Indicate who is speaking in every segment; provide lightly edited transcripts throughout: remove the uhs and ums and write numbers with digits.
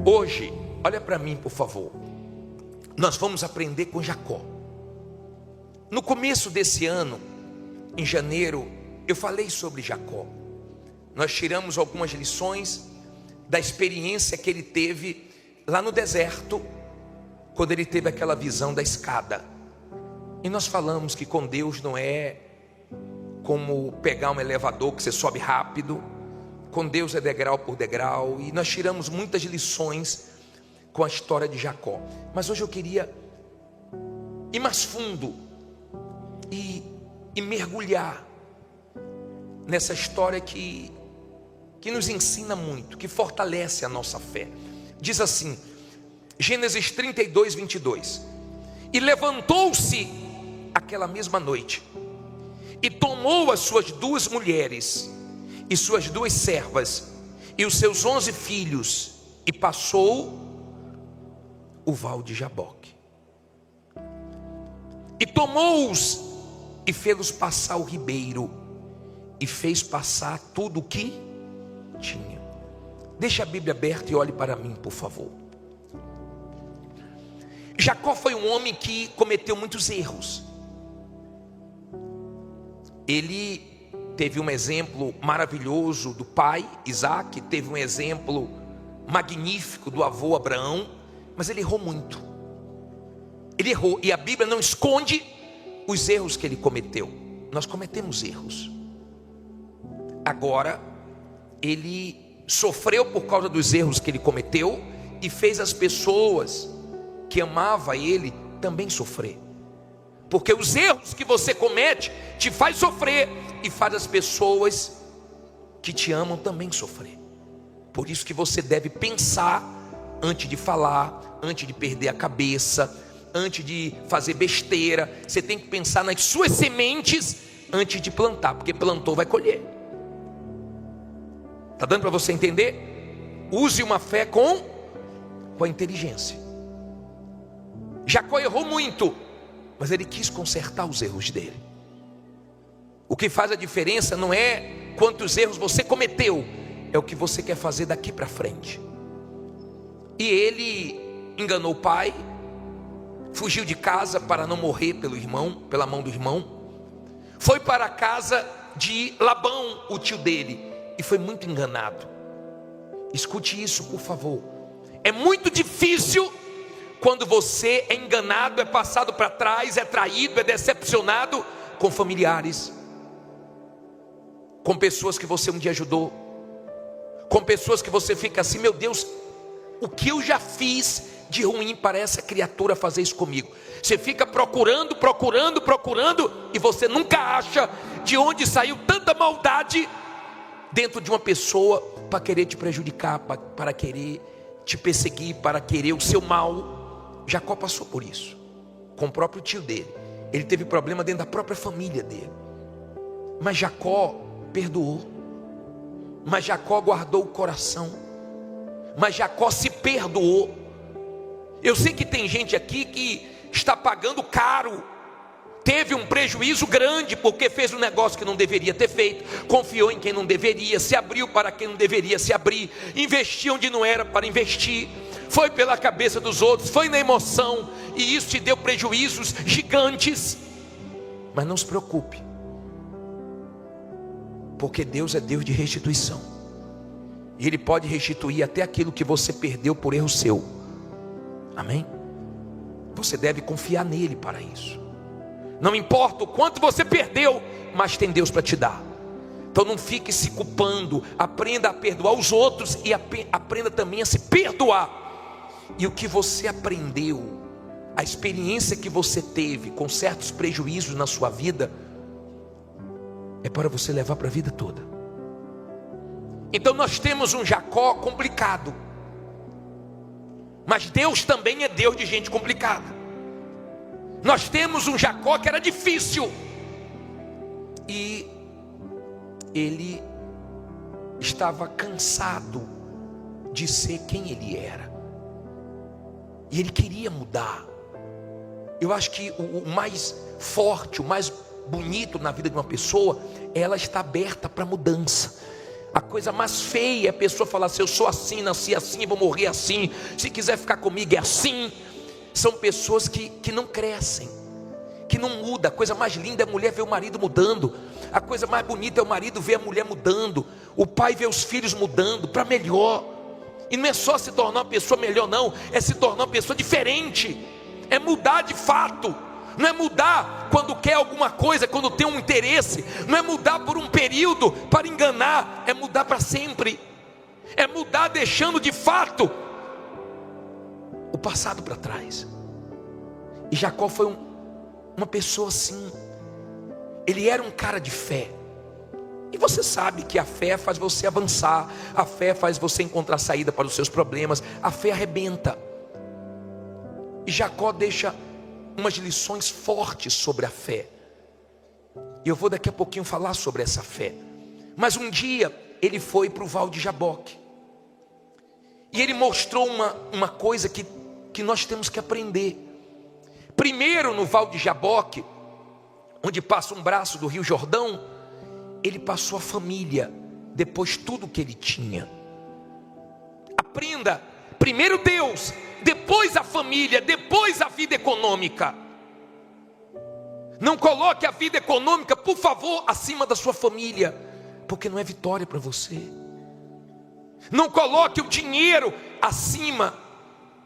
Speaker 1: Hoje, olha para mim, por favor. Nós vamos aprender com Jacó. No começo desse ano, em janeiro, eu falei sobre Jacó. Nós tiramos algumas lições da experiência que ele teve lá no deserto, quando ele teve aquela visão da escada. E nós falamos que com Deus não é como pegar um elevador que você sobe rápido. Com Deus é degrau por degrau. E nós tiramos muitas lições com a história de Jacó. Mas hoje eu queria ir mais fundo e mergulhar nessa história que nos ensina muito, que fortalece a nossa fé. Diz assim, Gênesis 32, 22. E levantou-se aquela mesma noite, e tomou as suas 2 mulheres, e suas 2 servas, e os seus 11 filhos, e passou o val de Jaboque. E tomou-os, e fez-los passar o ribeiro, e fez passar tudo o que tinha. Deixa a Bíblia aberta e olhe para mim, por favor. Jacó foi um homem que cometeu muitos erros. Ele teve um exemplo maravilhoso do pai Isaac, teve um exemplo magnífico do avô Abraão, mas ele errou muito. Ele errou, e a Bíblia não esconde os erros que ele cometeu. Nós cometemos erros. Agora, ele sofreu por causa dos erros que ele cometeu e fez as pessoas que amavam ele também sofrer. Porque os erros que você comete te faz sofrer e faz as pessoas que te amam também sofrer. Por isso que você deve pensar antes de falar, antes de perder a cabeça, antes de fazer besteira. Você tem que pensar nas suas sementes antes de plantar, porque plantou vai colher. Está dando para você entender? Use uma fé com a inteligência. Jacó errou muito, mas ele quis consertar os erros dele. O que faz a diferença não é quantos erros você cometeu, é o que você quer fazer daqui para frente. E ele enganou o pai, fugiu de casa para não morrer pela mão do irmão, foi para a casa de Labão, o tio dele, e foi muito enganado. Escute isso, por favor. É muito difícil quando você é enganado, é passado para trás, é traído, é decepcionado com familiares, com pessoas que você um dia ajudou, com pessoas que você fica assim, meu Deus, o que eu já fiz de ruim para essa criatura fazer isso comigo? Você fica procurando e você nunca acha de onde saiu tanta maldade dentro de uma pessoa para querer te prejudicar, para querer te perseguir, para querer o seu mal. Jacó passou por isso com o próprio tio dele. Ele teve problema dentro da própria família dele, mas Jacó perdoou, mas Jacó guardou o coração, mas Jacó se perdoou. Eu sei que tem gente aqui que está pagando caro, teve um prejuízo grande porque fez um negócio que não deveria ter feito, confiou em quem não deveria, se abriu para quem não deveria se abrir, investiu onde não era para investir, foi pela cabeça dos outros, foi na emoção, e isso te deu prejuízos gigantes. Mas não se preocupe, porque Deus é Deus de restituição, e Ele pode restituir até aquilo que você perdeu por erro seu. Amém? Você deve confiar nele para isso. Não importa o quanto você perdeu, mas tem Deus para te dar. Então não fique se culpando. Aprenda a perdoar os outros e aprenda também a se perdoar. E o que você aprendeu, a experiência que você teve com certos prejuízos na sua vida, é para você levar para a vida toda. Então nós temos um Jacó complicado, mas Deus também é Deus de gente complicada. Nós temos um Jacó que era difícil, e ele estava cansado de ser quem ele era, e ele queria mudar. Eu acho que o mais forte, o mais bonito na vida de uma pessoa, ela está aberta para mudança. A coisa mais feia é a pessoa falar assim: eu sou assim, nasci assim, vou morrer assim, se quiser ficar comigo é assim. São pessoas que não crescem, que não mudam. A coisa mais linda é a mulher ver o marido mudando. A coisa mais bonita é o marido ver a mulher mudando. O pai ver os filhos mudando para melhor. E não é só se tornar uma pessoa melhor não, é se tornar uma pessoa diferente. É mudar de fato. Não é mudar quando quer alguma coisa, quando tem um interesse. Não é mudar por um período para enganar. É mudar para sempre. É mudar deixando de fato o passado para trás. E Jacó foi uma pessoa assim. Ele era um cara de fé. E você sabe que a fé faz você avançar. A fé faz você encontrar saída para os seus problemas. A fé arrebenta. E Jacó deixa umas lições fortes sobre a fé. E eu vou daqui a pouquinho falar sobre essa fé. Mas um dia ele foi para o Val de Jaboque. E ele mostrou uma coisa que nós temos que aprender. Primeiro, no Val de Jaboque, onde passa um braço do Rio Jordão, ele passou a família, depois tudo que ele tinha. Aprenda, primeiro Deus, depois a família, depois a vida econômica. Não coloque a vida econômica, por favor, acima da sua família, porque não é vitória para você. Não coloque o dinheiro acima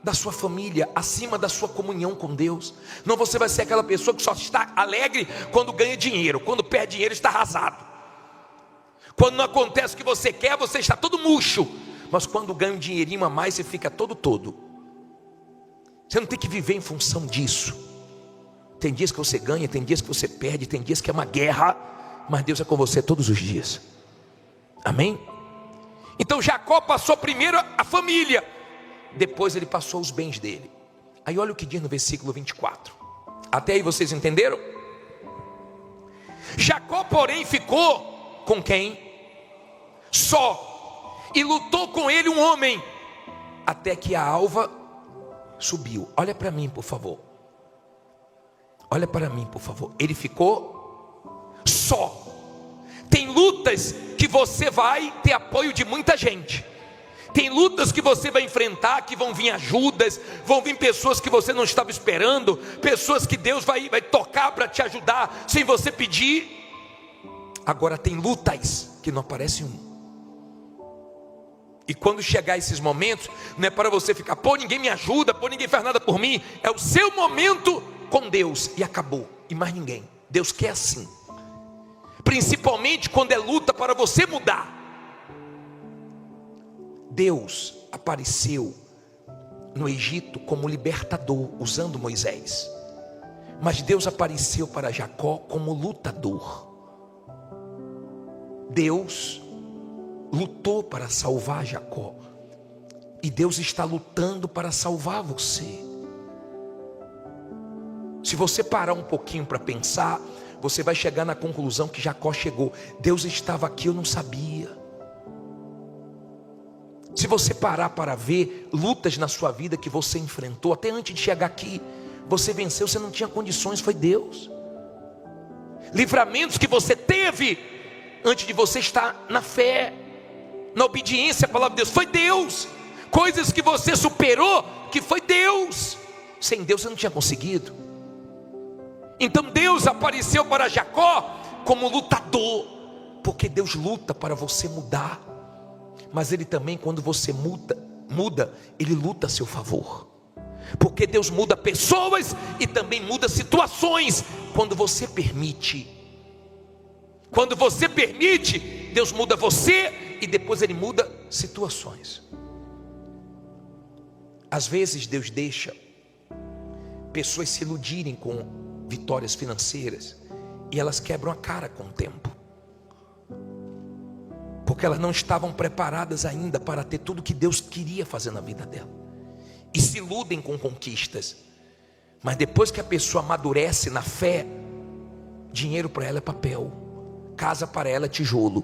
Speaker 1: da sua família, acima da sua comunhão com Deus. Não, você vai ser aquela pessoa que só está alegre quando ganha dinheiro. Quando perde dinheiro está arrasado. Quando não acontece o que você quer, você está todo murcho. Mas quando ganha um dinheirinho a mais, você fica todo. Você não tem que viver em função disso. Tem dias que você ganha, tem dias que você perde, tem dias que é uma guerra, mas Deus é com você todos os dias. Amém? Então Jacó passou primeiro a família, depois ele passou os bens dele. Aí olha o que diz no versículo 24. Até aí vocês entenderam? Jacó, porém, ficou com quem? Só. E lutou com ele um homem, até que a alva subiu. Olha para mim, por favor. Olha para mim, por favor. Ele ficou só. Tem lutas que você vai ter apoio de muita gente. Tem lutas que você vai enfrentar, que vão vir ajudas, vão vir pessoas que você não estava esperando, pessoas que Deus vai tocar para te ajudar sem você pedir. Agora tem lutas que não aparece um. E quando chegar esses momentos, não é para você ficar, pô, ninguém me ajuda, pô, ninguém faz nada por mim. É o seu momento com Deus e acabou, e mais ninguém. Deus quer assim. Principalmente quando é luta para você mudar. Deus apareceu no Egito como libertador, usando Moisés. Mas Deus apareceu para Jacó como lutador. Deus lutou para salvar Jacó. E Deus está lutando para salvar você. Se você parar um pouquinho para pensar, você vai chegar na conclusão que Jacó chegou. Deus estava aqui, eu não sabia. Se você parar para ver lutas na sua vida que você enfrentou, até antes de chegar aqui, você venceu, você não tinha condições, foi Deus. Livramentos que você teve antes de você estar na fé, na obediência à palavra de Deus, foi Deus. Coisas que você superou, que foi Deus. Sem Deus você não tinha conseguido. Então Deus apareceu para Jacó como lutador, porque Deus luta para você mudar. Mas Ele também, quando você muda, Ele luta a seu favor. Porque Deus muda pessoas e também muda situações, quando você permite. Quando você permite, Deus muda você e depois Ele muda situações. Às vezes Deus deixa pessoas se iludirem com vitórias financeiras e elas quebram a cara com o tempo, porque elas não estavam preparadas ainda para ter tudo que Deus queria fazer na vida dela, e se iludem com conquistas. Mas depois que a pessoa amadurece na fé, dinheiro para ela é papel, casa para ela é tijolo.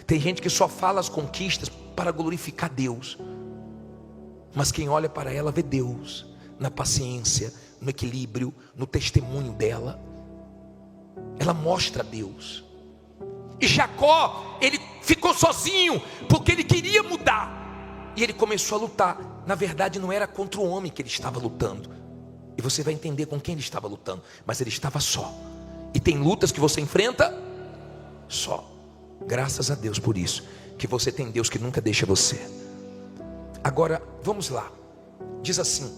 Speaker 1: Tem gente que só fala as conquistas para glorificar Deus, mas quem olha para ela vê Deus na paciência, no equilíbrio, no testemunho dela. Ela mostra Deus. E Jacó, ele ficou sozinho, porque ele queria mudar. E ele começou a lutar. Na verdade não era contra o homem que ele estava lutando. E você vai entender com quem ele estava lutando. Mas ele estava só. E tem lutas que você enfrenta só. Graças a Deus por isso, que você tem Deus que nunca deixa você. Agora, vamos lá. Diz assim,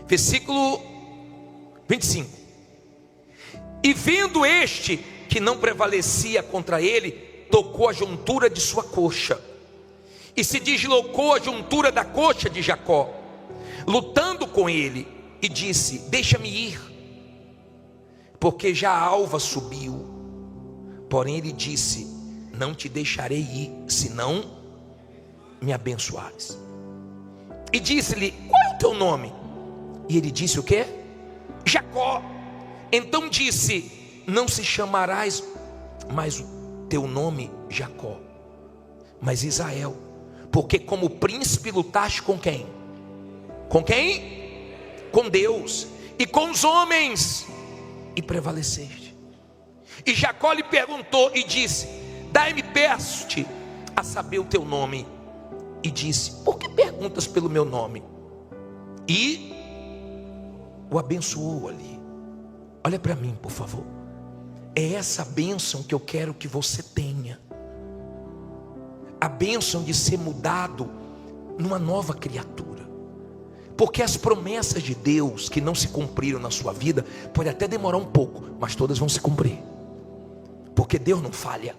Speaker 1: versículo 25. E vendo este que não prevalecia contra ele, tocou a juntura de sua coxa, e se deslocou a juntura da coxa de Jacó, lutando com ele, e disse: deixa-me ir, porque já a alva subiu. Porém ele disse: não te deixarei ir, senão me abençoares. E disse-lhe: qual é o teu nome? E ele disse o quê? Jacó. Então disse: não se chamarás mais o teu nome Jacó, mas Israel, porque como príncipe lutaste com quem? Com quem? Com Deus e com os homens, e prevaleceste. E Jacó lhe perguntou e disse: dai-me, peço-te, a saber o teu nome. E disse: por que perguntas pelo meu nome? E o abençoou ali. Olha para mim, por favor. É essa bênção que eu quero que você tenha. A bênção de ser mudado numa nova criatura. Porque as promessas de Deus que não se cumpriram na sua vida, pode até demorar um pouco, mas todas vão se cumprir. Porque Deus não falha.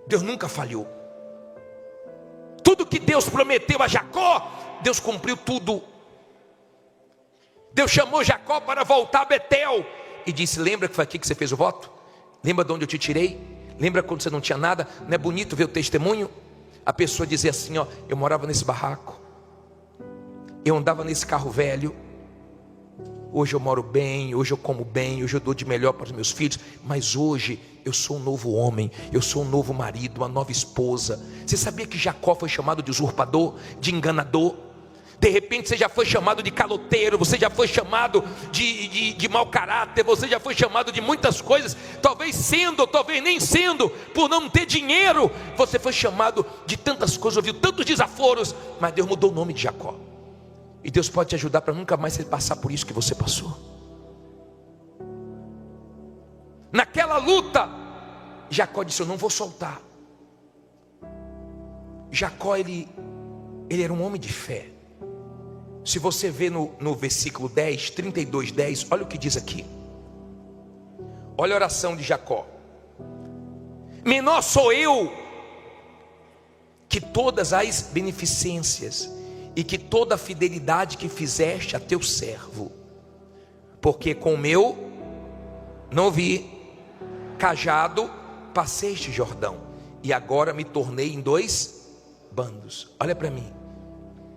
Speaker 1: Deus nunca falhou. Tudo que Deus prometeu a Jacó, Deus cumpriu tudo. Deus chamou Jacó para voltar a Betel e disse: lembra que foi aqui que você fez o voto? Lembra de onde eu te tirei? Lembra quando você não tinha nada? Não é bonito ver o testemunho? A pessoa dizia assim: ó, eu morava nesse barraco, eu andava nesse carro velho, hoje eu moro bem, hoje eu como bem, hoje eu dou de melhor para os meus filhos, mas hoje eu sou um novo homem, eu sou um novo marido, uma nova esposa. Você sabia que Jacó foi chamado de usurpador, de enganador? De repente você já foi chamado de caloteiro, você já foi chamado de mau caráter, você já foi chamado de muitas coisas, talvez sendo, talvez nem sendo, por não ter dinheiro, você foi chamado de tantas coisas, ouviu tantos desaforos, mas Deus mudou o nome de Jacó. E Deus pode te ajudar para nunca mais você passar por isso que você passou. Naquela luta, Jacó disse: eu não vou soltar. Jacó, ele era um homem de fé. Se você vê no versículo 10, 32, 10, olha o que diz aqui. Olha a oração de Jacó: menor sou eu que todas as beneficências e que toda a fidelidade que fizeste a teu servo, porque com o meu, não vi, cajado passei este Jordão, e agora me tornei em 2 bandos. Olha para mim,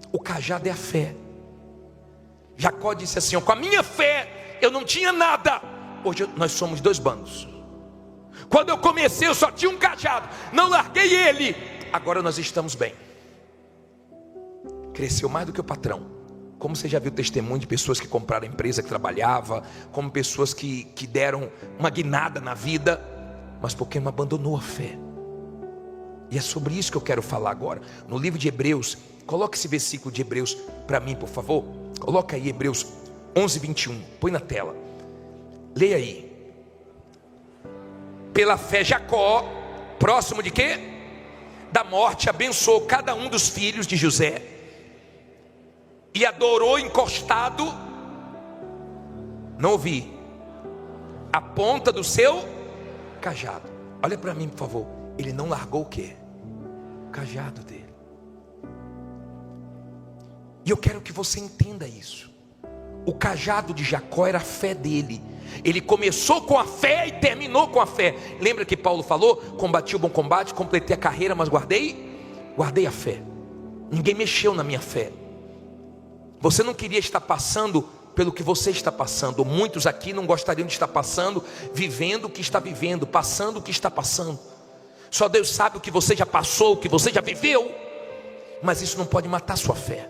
Speaker 1: o cajado é a fé. Jacó disse assim: ó, com a minha fé eu não tinha nada, hoje nós somos 2 bandos. Quando eu comecei eu só tinha um cajado, não larguei ele, agora nós estamos bem. Cresceu mais do que o patrão. Como você já viu testemunho de pessoas que compraram a empresa que trabalhava, como pessoas que deram uma guinada na vida, mas porque não abandonou a fé. E é sobre isso que eu quero falar agora. No livro de Hebreus, coloque esse versículo de Hebreus para mim, por favor. Coloca aí Hebreus 11, 21, põe na tela. Leia aí. Pela fé Jacó, próximo de quê? Da morte, abençoou cada um dos filhos de José e adorou encostado, não ouvi, a ponta do seu cajado. Olha para mim, por favor. Ele não largou o quê? O cajado dele. E eu quero que você entenda isso. O cajado de Jacó era a fé dele. Ele começou com a fé e terminou com a fé. Lembra que Paulo falou: combati o bom combate, completei a carreira, mas guardei a fé. Ninguém mexeu na minha fé. Você não queria estar passando pelo que você está passando. Muitos aqui não gostariam de estar passando, vivendo o que está vivendo, passando o que está passando. Só Deus sabe o que você já passou, o que você já viveu. Mas isso não pode matar sua fé.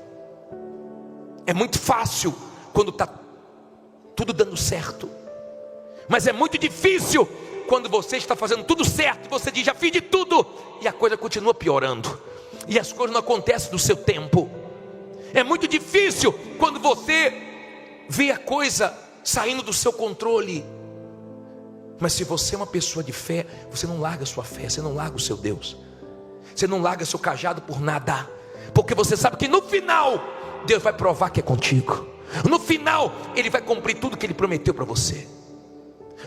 Speaker 1: É muito fácil quando está tudo dando certo, mas é muito difícil quando você está fazendo tudo certo, você diz, já fiz de tudo, e a coisa continua piorando, e as coisas não acontecem no seu tempo. É muito difícil quando você vê a coisa saindo do seu controle. Mas se você é uma pessoa de fé, você não larga a sua fé, você não larga o seu Deus, você não larga seu cajado por nada, porque você sabe que no final Deus vai provar que é contigo. No final Ele vai cumprir tudo que Ele prometeu para você.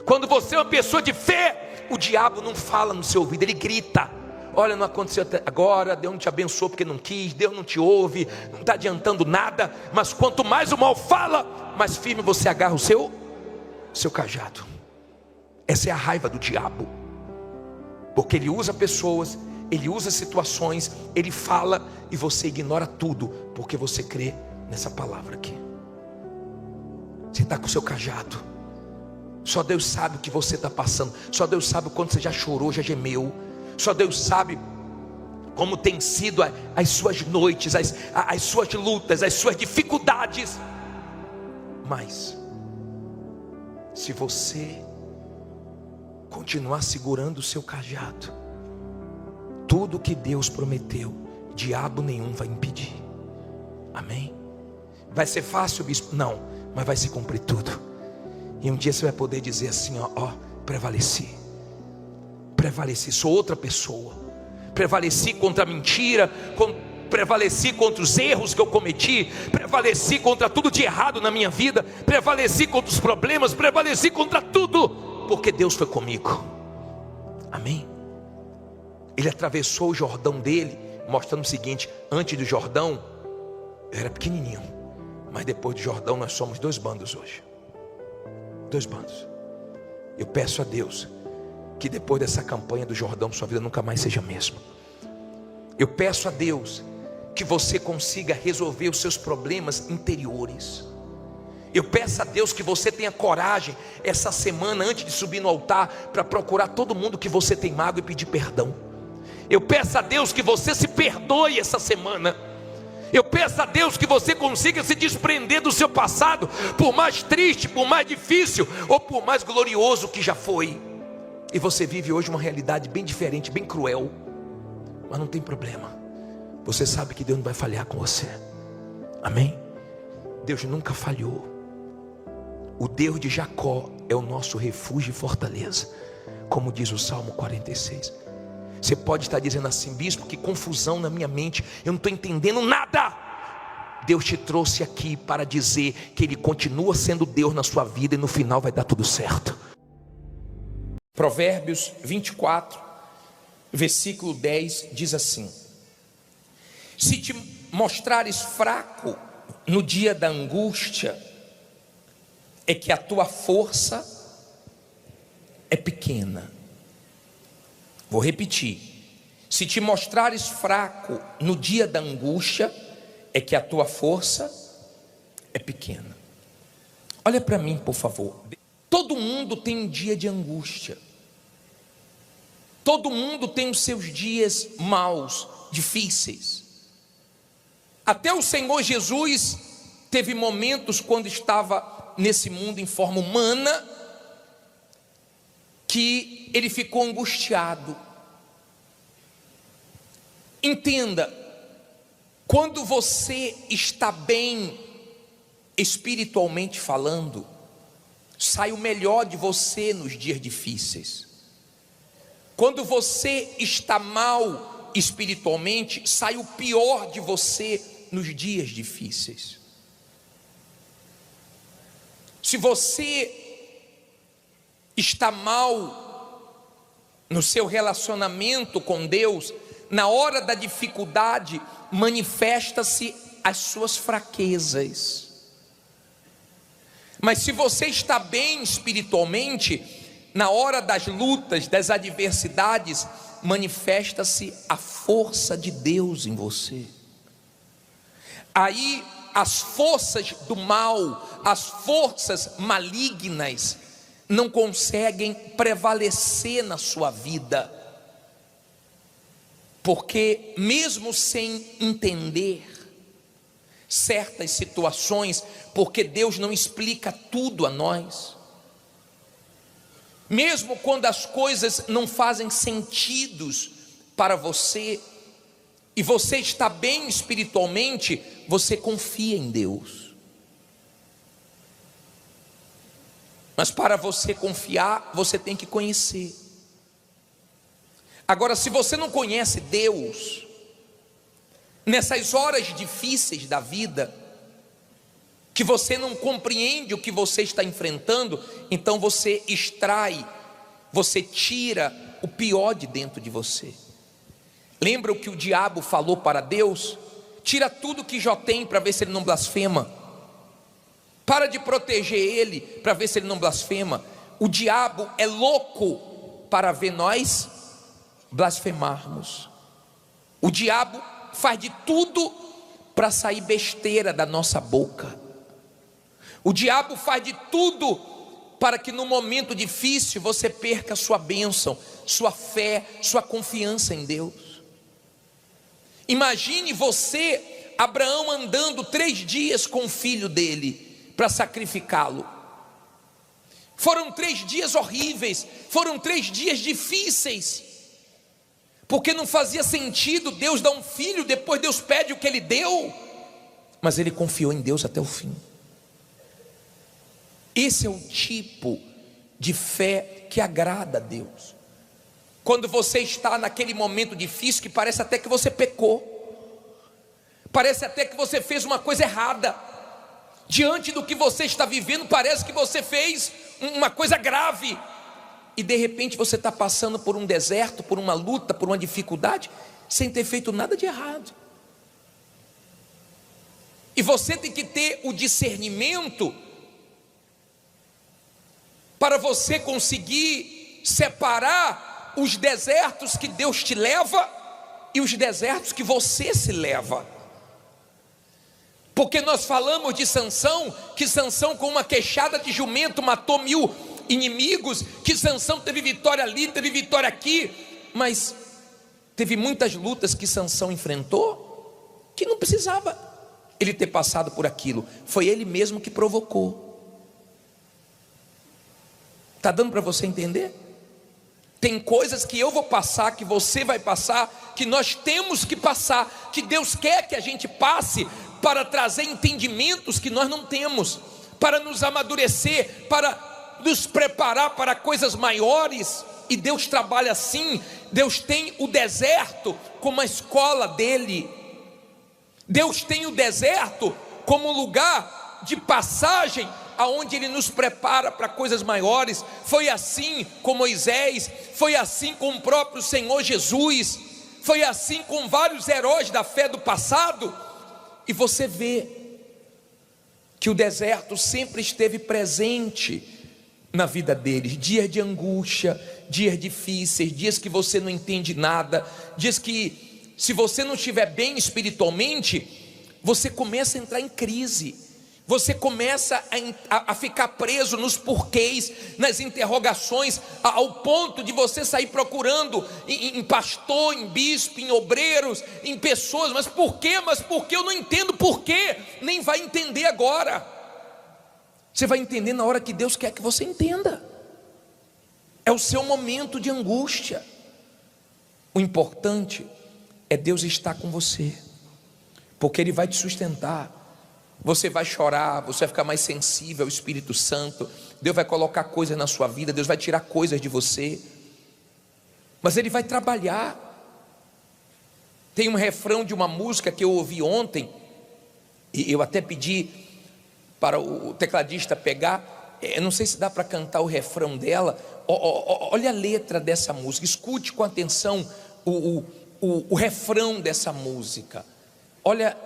Speaker 1: Quando você é uma pessoa de fé, o diabo não fala no seu ouvido, ele grita: olha, não aconteceu até agora, Deus não te abençoou porque não quis, Deus não te ouve, não está adiantando nada. Mas quanto mais o mal fala, mais firme você agarra o seu cajado. Essa é a raiva do diabo, porque ele usa pessoas, ele usa situações, ele fala e você ignora tudo, porque você crê nessa palavra aqui. Você está com o seu cajado. Só Deus sabe o que você está passando. Só Deus sabe o quanto você já chorou, já gemeu. Só Deus sabe como tem sido as suas noites, as suas lutas, as suas dificuldades. Mas se você continuar segurando o seu cajado, tudo que Deus prometeu, diabo nenhum vai impedir. Amém? Vai ser fácil, bispo? Não, mas vai se cumprir tudo. E um dia você vai poder dizer assim, ó, prevaleci, sou outra pessoa, prevaleci contra a mentira, prevaleci contra os erros que eu cometi, prevaleci contra tudo de errado na minha vida, prevaleci contra os problemas, prevaleci contra tudo, porque Deus foi comigo. Amém? Ele atravessou o Jordão dele, mostrando o seguinte: antes do Jordão eu era pequenininho, mas depois do Jordão nós somos 2 bandos hoje. 2 bandos. Eu peço a Deus que depois dessa campanha do Jordão sua vida nunca mais seja a mesma. Eu peço a Deus que você consiga resolver os seus problemas interiores. Eu peço a Deus que você tenha coragem essa semana, antes de subir no altar, para procurar todo mundo que você tem mágoa e pedir perdão. Eu peço a Deus que você se perdoe essa semana. Eu peço a Deus que você consiga se desprender do seu passado, por mais triste, por mais difícil, ou por mais glorioso que já foi. E você vive hoje uma realidade bem diferente, bem cruel, mas não tem problema. Você sabe que Deus não vai falhar com você. Amém? Deus nunca falhou. O Deus de Jacó é o nosso refúgio e fortaleza, como diz o Salmo 46. Você pode estar dizendo assim: bispo, que confusão na minha mente, eu não estou entendendo nada. Deus te trouxe aqui para dizer que Ele continua sendo Deus na sua vida, e no final vai dar tudo certo. Provérbios 24, versículo 10 diz assim: se te mostrares fraco no dia da angústia, é que a tua força é pequena. Vou repetir: se te mostrares fraco no dia da angústia, é que a tua força é pequena. Olha para mim, por favor. Todo mundo tem um dia de angústia. Todo mundo tem os seus dias maus, difíceis. Até o Senhor Jesus teve momentos quando estava nesse mundo em forma humana, que Ele ficou angustiado. Entenda, quando você está bem espiritualmente falando, sai o melhor de você nos dias difíceis. Quando você está mal espiritualmente, sai o pior de você nos dias difíceis. Se você está mal no seu relacionamento com Deus, na hora da dificuldade manifesta-se as suas fraquezas. Mas se você está bem espiritualmente, na hora das lutas, das adversidades, manifesta-se a força de Deus em você. Aí as forças do mal, as forças malignas não conseguem prevalecer na sua vida, porque mesmo sem entender certas situações, porque Deus não explica tudo a nós, Mesmo quando as coisas não fazem sentido para você, e você está bem espiritualmente, você confia em Deus. Mas para você confiar, você tem que conhecer. Agora, se você não conhece Deus, nessas horas difíceis da vida, que você não compreende o que você está enfrentando, então você extrai, você tira o pior de dentro de você. Lembra o que o diabo falou para Deus? Tira tudo que Jó tem para ver se ele não blasfema. Para de proteger ele para ver se ele não blasfema. O diabo é louco para ver nós blasfemarmos. O diabo faz de tudo para sair besteira da nossa boca. O diabo faz de tudo para que no momento difícil você perca sua bênção, sua fé, sua confiança em Deus. Imagine você, Abraão, andando 3 dias com o filho dele para sacrificá-lo. Foram 3 dias horríveis, foram 3 dias difíceis, porque não fazia sentido Deus dar um filho, depois Deus pede o que ele deu, mas ele confiou em Deus até o fim. Esse é o tipo de fé que agrada a Deus. Quando você está naquele momento difícil que parece até que você pecou, parece até que você fez uma coisa errada, diante do que você está vivendo, parece que você fez uma coisa grave, e de repente você está passando por um deserto, por uma luta, por uma dificuldade, sem ter feito nada de errado. E você tem que ter o discernimento para você conseguir separar os desertos que Deus te leva e os desertos que você se leva. Porque nós falamos de Sansão, que Sansão com uma queixada de jumento matou 1000 inimigos, que Sansão teve vitória ali, teve vitória aqui, mas teve muitas lutas que Sansão enfrentou, que não precisava ele ter passado por aquilo, foi ele mesmo que provocou. Está dando para você entender? Tem coisas que eu vou passar, que você vai passar, que nós temos que passar, que Deus quer que a gente passe, para trazer entendimentos que nós não temos, para nos amadurecer, para nos preparar para coisas maiores. E Deus trabalha assim. Deus tem o deserto como a escola dele. Deus tem o deserto como lugar de passagem, aonde Ele nos prepara para coisas maiores. Foi assim com Moisés, foi assim com o próprio Senhor Jesus, foi assim com vários heróis da fé do passado. E você vê que o deserto sempre esteve presente na vida deles. Dias de angústia, dias difíceis, dias que você não entende nada, dias que, se você não estiver bem espiritualmente, você começa a entrar em crise. Você começa a ficar preso nos porquês, nas interrogações, ao ponto de você sair procurando em pastor, em bispo, em obreiros, em pessoas. Mas por quê? Mas por quê? Eu não entendo por quê. Nem vai entender agora. Você vai entender na hora que Deus quer que você entenda. É o seu momento de angústia. O importante é Deus estar com você, porque Ele vai te sustentar. Você vai chorar, você vai ficar mais sensível ao Espírito Santo. Deus vai colocar coisas na sua vida, Deus vai tirar coisas de você, mas Ele vai trabalhar. Tem um refrão de uma música que eu ouvi ontem, e eu até pedi para o tecladista pegar. Eu não sei se dá para cantar o refrão dela. Olha a letra dessa música, escute com atenção o refrão dessa música. Olha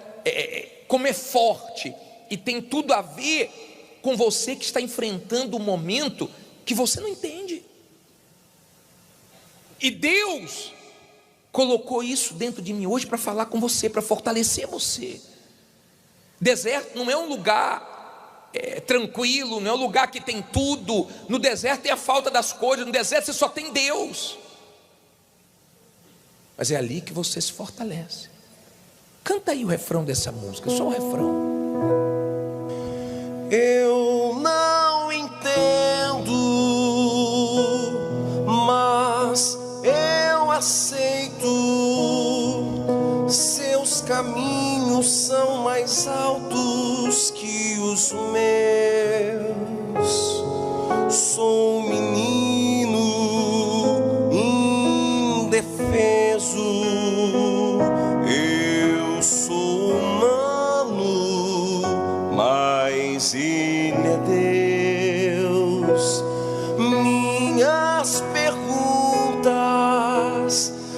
Speaker 1: como é forte, e tem tudo a ver com você que está enfrentando um momento que você não entende. E Deus colocou isso dentro de mim hoje para falar com você, para fortalecer você. Deserto não é um lugar tranquilo, não é um lugar que tem tudo. No deserto tem a falta das coisas, no deserto você só tem Deus. Mas é ali que você se fortalece. Canta aí o refrão dessa música, só o refrão.
Speaker 2: Eu não entendo mais altos que os meus. Sou um menino indefeso, eu sou humano, mas Ele é Deus. Minhas perguntas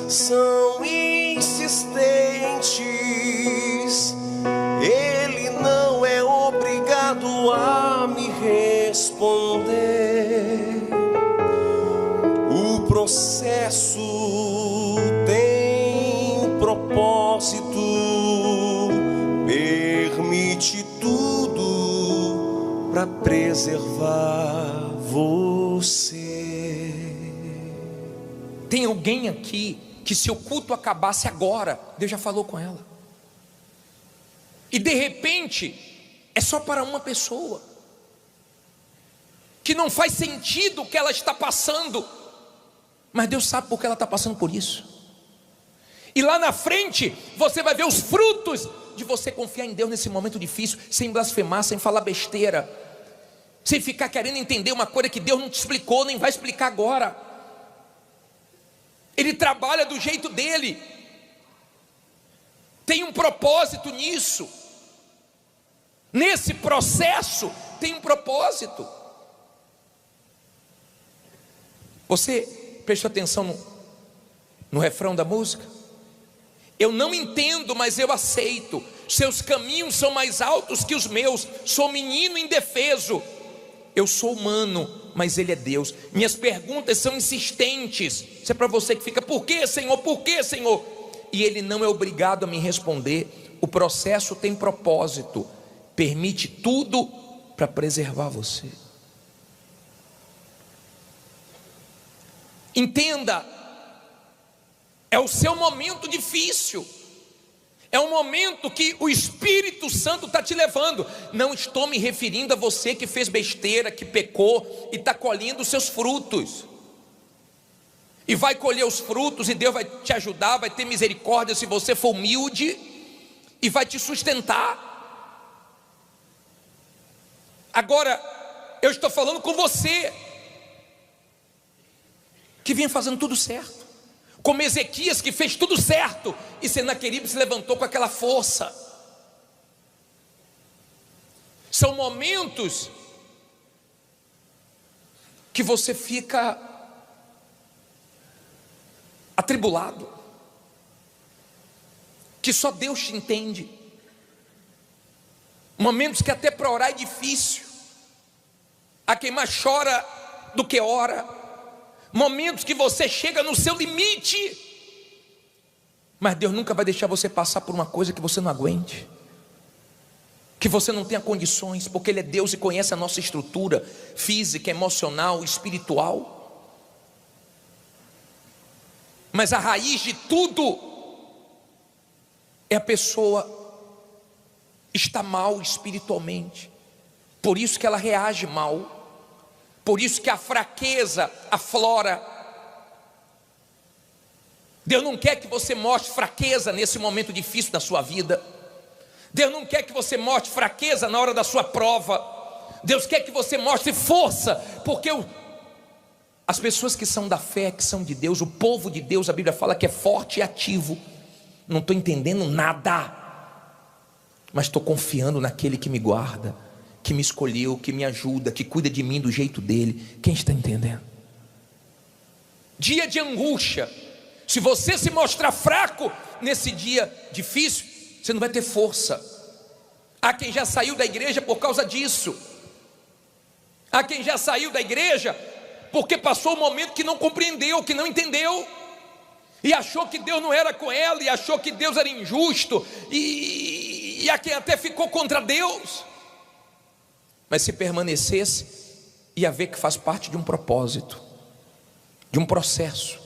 Speaker 2: são insistentes, Ele não é obrigado a me responder. O processo tem propósito, permite tudo para preservar você.
Speaker 1: Tem alguém aqui que, se o culto acabasse agora, Deus já falou com ela, e de repente é só para uma pessoa, que não faz sentido o que ela está passando, mas Deus sabe por que ela está passando por isso. E lá na frente você vai ver os frutos de você confiar em Deus nesse momento difícil, sem blasfemar, sem falar besteira, sem ficar querendo entender uma coisa que Deus não te explicou, nem vai explicar agora. Ele trabalha do jeito dele, tem um propósito nisso, nesse processo tem um propósito. Você prestou atenção no refrão da música? Eu não entendo, mas eu aceito. Seus caminhos são mais altos que os meus. Sou menino indefeso. Eu sou humano, mas Ele é Deus. Minhas perguntas são insistentes. Isso é para você que fica: por que, Senhor? Por que, Senhor? E Ele não é obrigado a me responder. O processo tem propósito, permite tudo para preservar você. Entenda, é o seu momento difícil, é um momento que o Espírito Santo está te levando. Não estou me referindo a você que fez besteira, que pecou e está colhendo os seus frutos, e vai colher os frutos, e Deus vai te ajudar, vai ter misericórdia se você for humilde, e vai te sustentar. Agora, eu estou falando com você que vinha fazendo tudo certo, como Ezequias, que fez tudo certo, e Senaqueribe se levantou com aquela força. São momentos que você fica atribulado, que só Deus te entende, momentos que até para orar é difícil. Há quem mais chora do que ora, momentos que você chega no seu limite, mas Deus nunca vai deixar você passar por uma coisa que você não aguente, que você não tenha condições, porque Ele é Deus e conhece a nossa estrutura física, emocional, espiritual. Mas a raiz de tudo é a pessoa estar mal espiritualmente, por isso que ela reage mal, por isso que a fraqueza aflora. Deus não quer que você mostre fraqueza nesse momento difícil da sua vida. Deus não quer que você mostre fraqueza na hora da sua prova. Deus quer que você mostre força, porque as pessoas que são da fé, que são de Deus, o povo de Deus, a Bíblia fala que é forte e ativo. Não estou entendendo nada, mas estou confiando naquele que me guarda, que me escolheu, que me ajuda, que cuida de mim do jeito dele. Quem está entendendo? Dia de angústia. Se você se mostrar fraco nesse dia difícil, você não vai ter força. Há quem já saiu da igreja por causa disso. Há quem já saiu da igreja porque passou um momento que não compreendeu, que não entendeu, e achou que Deus não era com ela, e achou que Deus era injusto, e há quem até ficou contra Deus. Mas se permanecesse, ia ver que faz parte de um propósito, de um processo,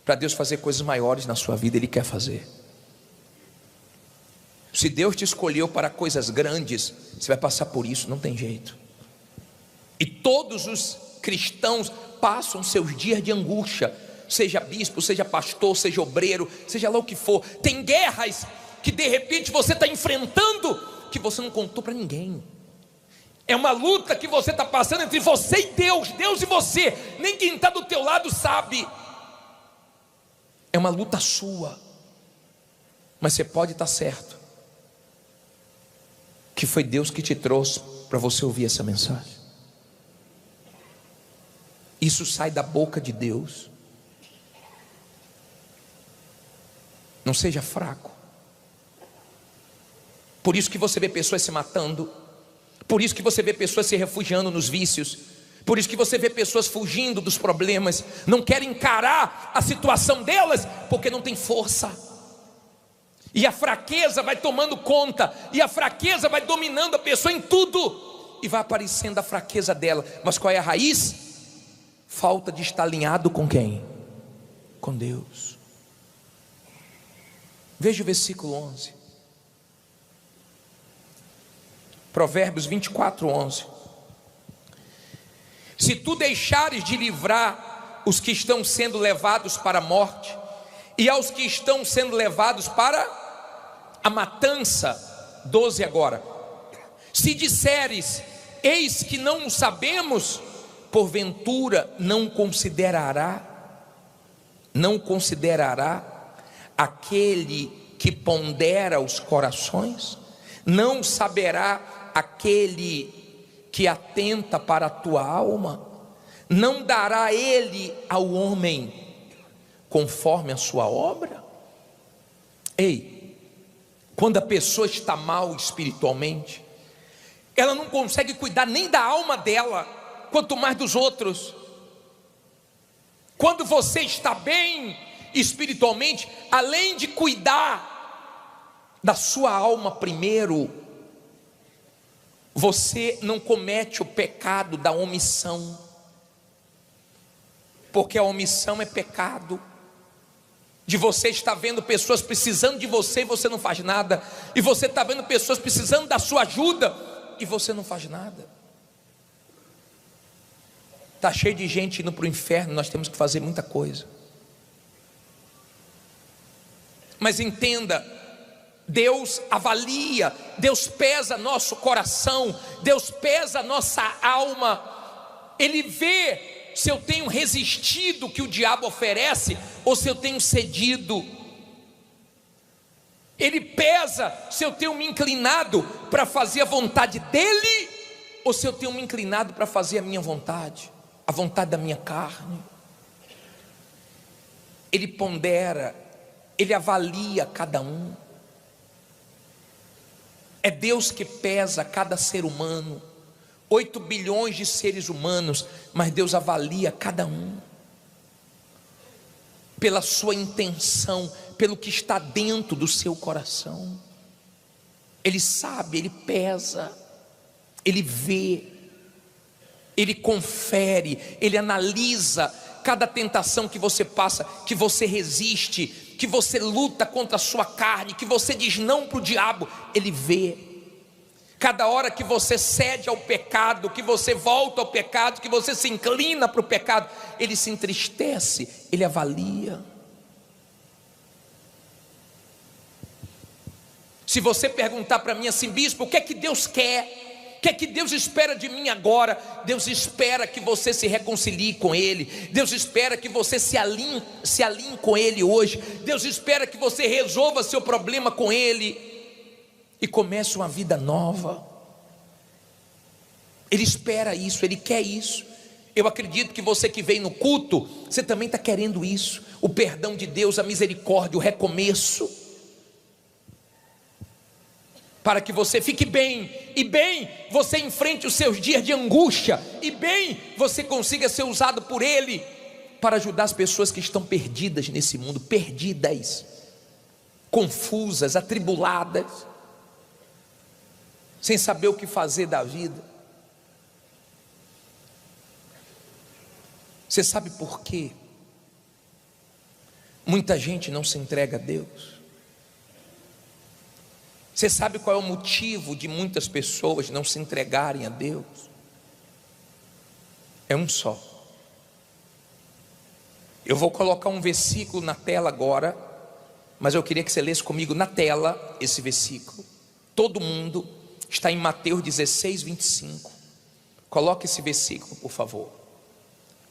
Speaker 1: para Deus fazer coisas maiores na sua vida. Ele quer fazer. Se Deus te escolheu para coisas grandes, você vai passar por isso, não tem jeito. E todos os cristãos passam seus dias de angústia, seja bispo, seja pastor, seja obreiro, seja lá o que for. Tem guerras que de repente você está enfrentando, que você não contou para ninguém. É uma luta que você está passando entre você e Deus, Deus e você, nem quem está do teu lado sabe. É uma luta sua, mas você pode estar certo que foi Deus que te trouxe para você ouvir essa mensagem. Isso sai da boca de Deus. Não seja fraco. Por isso que você vê pessoas se matando, por isso que você vê pessoas se refugiando nos vícios, por isso que você vê pessoas fugindo dos problemas, não querem encarar a situação delas, porque não tem força. E a fraqueza vai tomando conta, e a fraqueza vai dominando a pessoa em tudo, e vai aparecendo a fraqueza dela. Mas qual é a raiz? Falta de estar alinhado com quem? Com Deus. Veja o versículo 11. Provérbios 24, 11. Se tu deixares de livrar os que estão sendo levados para a morte, e aos que estão sendo levados para a matança, 12 agora. Se disseres, eis que não sabemos, porventura não considerará aquele que pondera os corações? Não saberá aquele que atenta para a tua alma? Não dará ele ao homem conforme a sua obra? Ei, quando a pessoa está mal espiritualmente, ela não consegue cuidar nem da alma dela, quanto mais dos outros. Quando você está bem espiritualmente, além de cuidar da sua alma primeiro, você não comete o pecado da omissão, porque a omissão é pecado. De você estar vendo pessoas precisando de você e você não faz nada, e você está vendo pessoas precisando da sua ajuda e você não faz nada. Está cheio de gente indo para o inferno, nós temos que fazer muita coisa. Mas entenda, Deus avalia, Deus pesa nosso coração, Deus pesa nossa alma. Ele vê se eu tenho resistido o que o diabo oferece, ou se eu tenho cedido. Ele pesa se eu tenho me inclinado para fazer a vontade dele, ou se eu tenho me inclinado para fazer a minha vontade, a vontade da minha carne. Ele pondera, ele avalia cada um. É Deus que pesa cada ser humano, 8 bilhões de seres humanos, mas Deus avalia cada um pela sua intenção, pelo que está dentro do seu coração. Ele sabe, ele pesa, ele vê, ele confere, ele analisa cada tentação que você passa, que você resiste, que você luta contra a sua carne, que você diz não para o diabo. Ele vê cada hora que você cede ao pecado, que você volta ao pecado, que você se inclina para o pecado. Ele se entristece, ele avalia. Se você perguntar para mim assim, bispo, o que é que Deus quer? O que é que Deus espera de mim agora? Deus espera que você se reconcilie com Ele. Deus espera que você se alinhe com Ele hoje. Deus espera que você resolva seu problema com Ele e comece uma vida nova. Ele espera isso, Ele quer isso. Eu acredito que você que veio no culto, você também está querendo isso. O perdão de Deus, a misericórdia, o recomeço, para que você fique bem, e bem você enfrente os seus dias de angústia, e bem você consiga ser usado por Ele para ajudar as pessoas que estão perdidas nesse mundo, perdidas, confusas, atribuladas, sem saber o que fazer da vida. Você sabe por quê? Muita gente não se entrega a Deus. Você sabe qual é o motivo de muitas pessoas não se entregarem a Deus? É um só. Eu vou colocar um versículo na tela agora, mas eu queria que você lesse comigo na tela esse versículo. Todo mundo, está em Mateus 16, 25. Coloque esse versículo, por favor.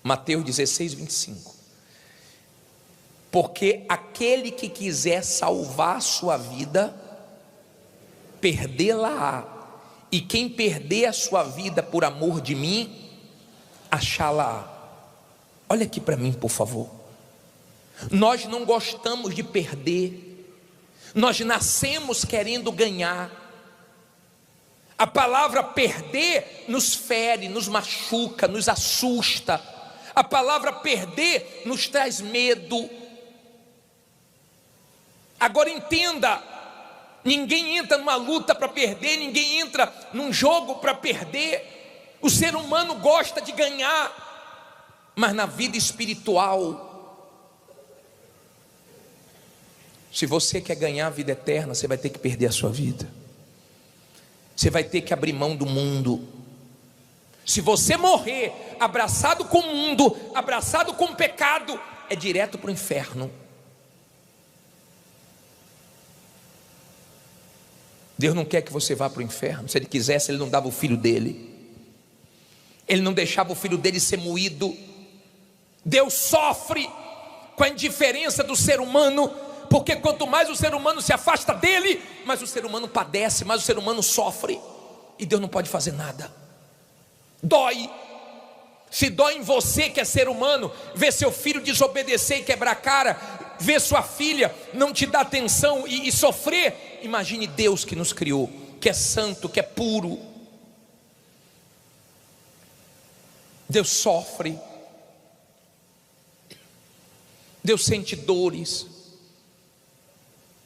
Speaker 1: Mateus 16, 25. Porque aquele que quiser salvar a sua vida, perdê-la-á. E quem perder a sua vida por amor de mim, achá-la-á. Olha aqui para mim, por favor. Nós não gostamos de perder. Nós nascemos querendo ganhar. A palavra perder nos fere, nos machuca, nos assusta. A palavra perder nos traz medo. Agora entenda, ninguém entra numa luta para perder, ninguém entra num jogo para perder. O ser humano gosta de ganhar, mas na vida espiritual, se você quer ganhar a vida eterna, você vai ter que perder a sua vida. Você vai ter que abrir mão do mundo. Se você morrer abraçado com o mundo, abraçado com o pecado, é direto para o inferno. Deus não quer que você vá para o inferno. Se Ele quisesse, Ele não dava o filho dele. Ele não deixava o filho dele ser moído. Deus sofre com a indiferença do ser humano, porque quanto mais o ser humano se afasta dele, mais o ser humano padece, mais o ser humano sofre. E Deus não pode fazer nada. Dói. Se dói em você que é ser humano, ver seu filho desobedecer e quebrar a cara, ver sua filha não te dar atenção e sofrer, imagine Deus que nos criou, que é santo, que é puro. Deus sofre. Deus sente dores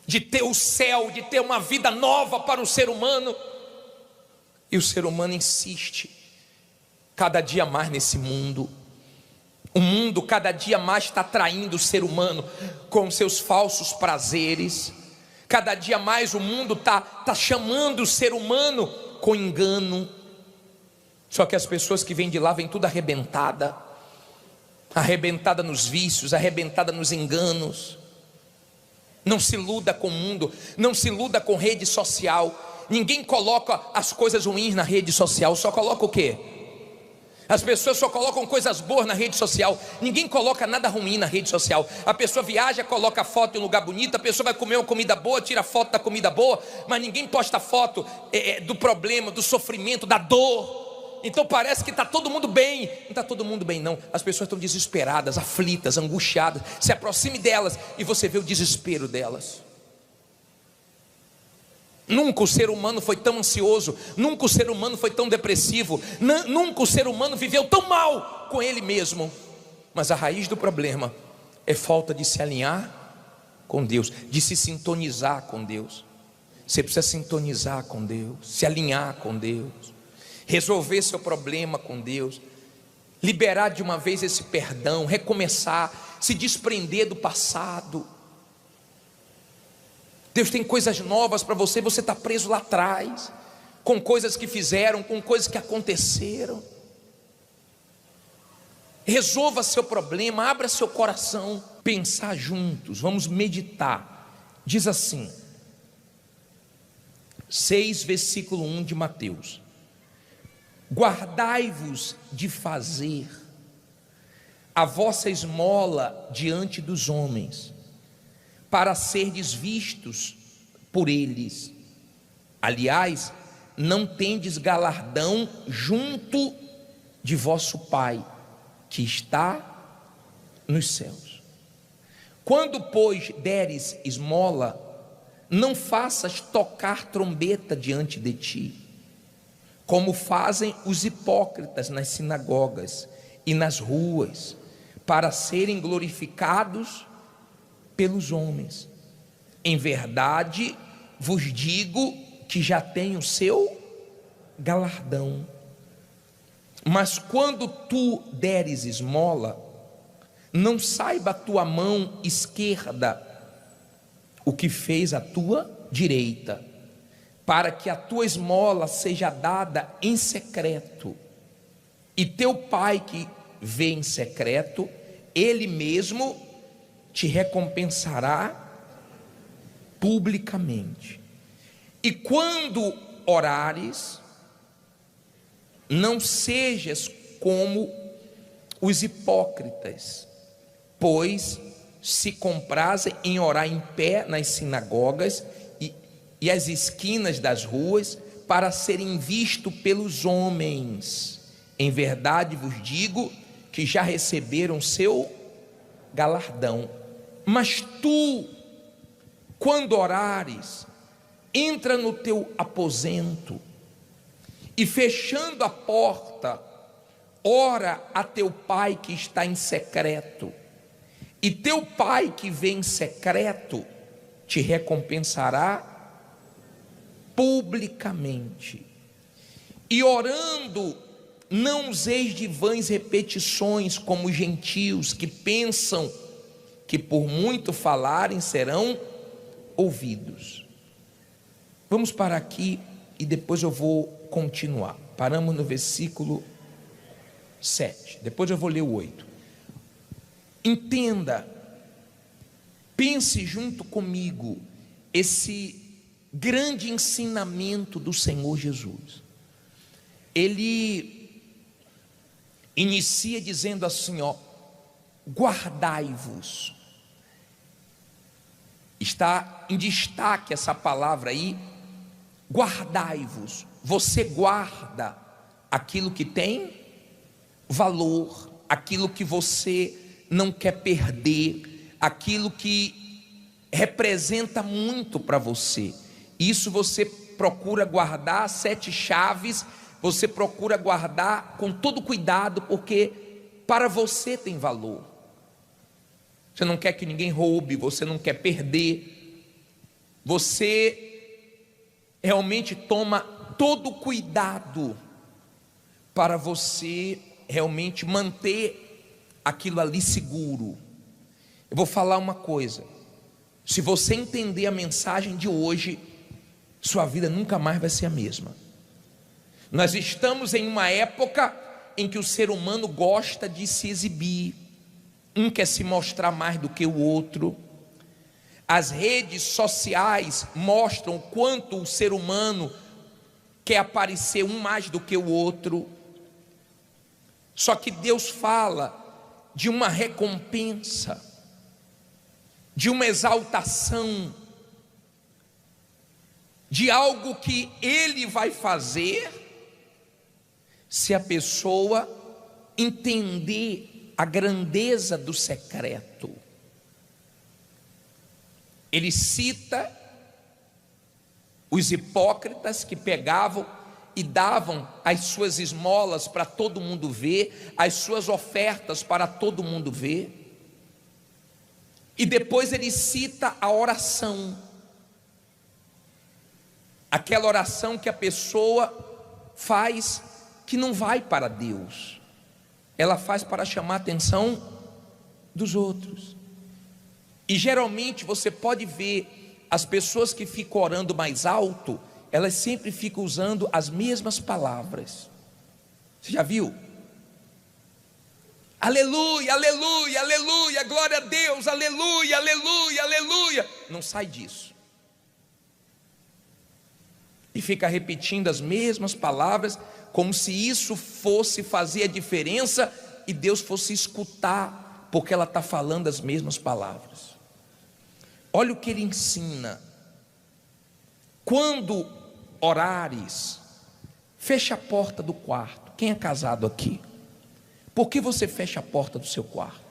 Speaker 1: de ter o céu, de ter uma vida nova para o ser humano, e o ser humano insiste cada dia mais nesse mundo. O mundo cada dia mais está traindo o ser humano com seus falsos prazeres. Cada dia mais o mundo está chamando o ser humano com engano. Só que as pessoas que vêm de lá vêm tudo arrebentada, arrebentada nos vícios, arrebentada nos enganos. Não se iluda com o mundo, não se iluda com rede social. Ninguém coloca as coisas ruins na rede social, só coloca o quê? As pessoas só colocam coisas boas na rede social. Ninguém coloca nada ruim na rede social. A pessoa viaja, coloca foto em um lugar bonito. A pessoa vai comer uma comida boa, tira foto da comida boa, mas ninguém posta foto do problema, do sofrimento, da dor. Então parece que está todo mundo bem. Não está todo mundo bem não. As pessoas estão desesperadas, aflitas, angustiadas. Se aproxime delas e você vê o desespero delas. Nunca o ser humano foi tão ansioso, nunca o ser humano foi tão depressivo, nunca o ser humano viveu tão mal com ele mesmo. Mas a raiz do problema é falta de se alinhar com Deus, de se sintonizar com Deus. Você precisa sintonizar com Deus, se alinhar com Deus, resolver seu problema com Deus, liberar de uma vez esse perdão, recomeçar, se desprender do passado. Deus tem coisas novas para você, você está preso lá atrás, com coisas que fizeram, com coisas que aconteceram. Resolva seu problema, abra seu coração, pensar juntos, vamos meditar. Diz assim, 6 versículo 1 de Mateus: guardai-vos de fazer a vossa esmola diante dos homens, para serdes vistos por eles. Aliás, não tendes galardão junto de vosso Pai, que está nos céus. Quando, pois, deres esmola, não faças tocar trombeta diante de ti, como fazem os hipócritas nas sinagogas e nas ruas, para serem glorificados pelos homens. Em verdade vos digo que já tem o seu galardão. Mas quando tu deres esmola, não saiba a tua mão esquerda o que fez a tua direita, para que a tua esmola seja dada em secreto, e teu Pai que vê em secreto, Ele mesmo te recompensará publicamente. E quando orares, não sejas como os hipócritas, pois se comprazem em orar em pé nas sinagogas e às esquinas das ruas, para serem vistos pelos homens. Em verdade vos digo que já receberam seu galardão. Mas tu, quando orares, entra no teu aposento e, fechando a porta, ora a teu pai que está em secreto, e teu pai que vem em secreto te recompensará publicamente. E orando, não useis de vãs repetições como os gentios, que pensam que por muito falarem serão ouvidos. Vamos parar aqui e depois eu vou continuar. Paramos no versículo 7, depois eu vou ler o 8. Entenda, pense junto comigo esse grande ensinamento do Senhor Jesus. Ele inicia dizendo assim, ó: guardai-vos. Está em destaque essa palavra aí, guardai-vos. Você guarda aquilo que tem valor, aquilo que você não quer perder, aquilo que representa muito para você. Isso você procura guardar, 7 chaves, você procura guardar com todo cuidado, porque para você tem valor. Você não quer que ninguém roube, você não quer perder, você realmente toma todo cuidado para você realmente manter aquilo ali seguro. Eu vou falar uma coisa: se você entender a mensagem de hoje, sua vida nunca mais vai ser a mesma. Nós estamos em uma época em que o ser humano gosta de se exibir, um quer se mostrar mais do que o outro. As redes sociais mostram o quanto o ser humano quer aparecer um mais do que o outro. Só que Deus fala de uma recompensa, de uma exaltação, de algo que Ele vai fazer se a pessoa entender a grandeza do secreto. Ele cita os hipócritas que pegavam e davam as suas esmolas para todo mundo ver, as suas ofertas para todo mundo ver. E depois ele cita a oração, aquela oração que a pessoa faz que não vai para Deus, ela faz para chamar a atenção dos outros. E geralmente você pode ver as pessoas que ficam orando mais alto, elas sempre ficam usando as mesmas palavras. Você já viu? Aleluia, aleluia, aleluia, glória a Deus, aleluia, aleluia, aleluia. Não sai disso. E fica repetindo as mesmas palavras, como se isso fosse fazer a diferença e Deus fosse escutar, porque ela está falando as mesmas palavras. Olha o que ele ensina: quando orares, fecha a porta do quarto. Quem é casado aqui? Por que você fecha a porta do seu quarto?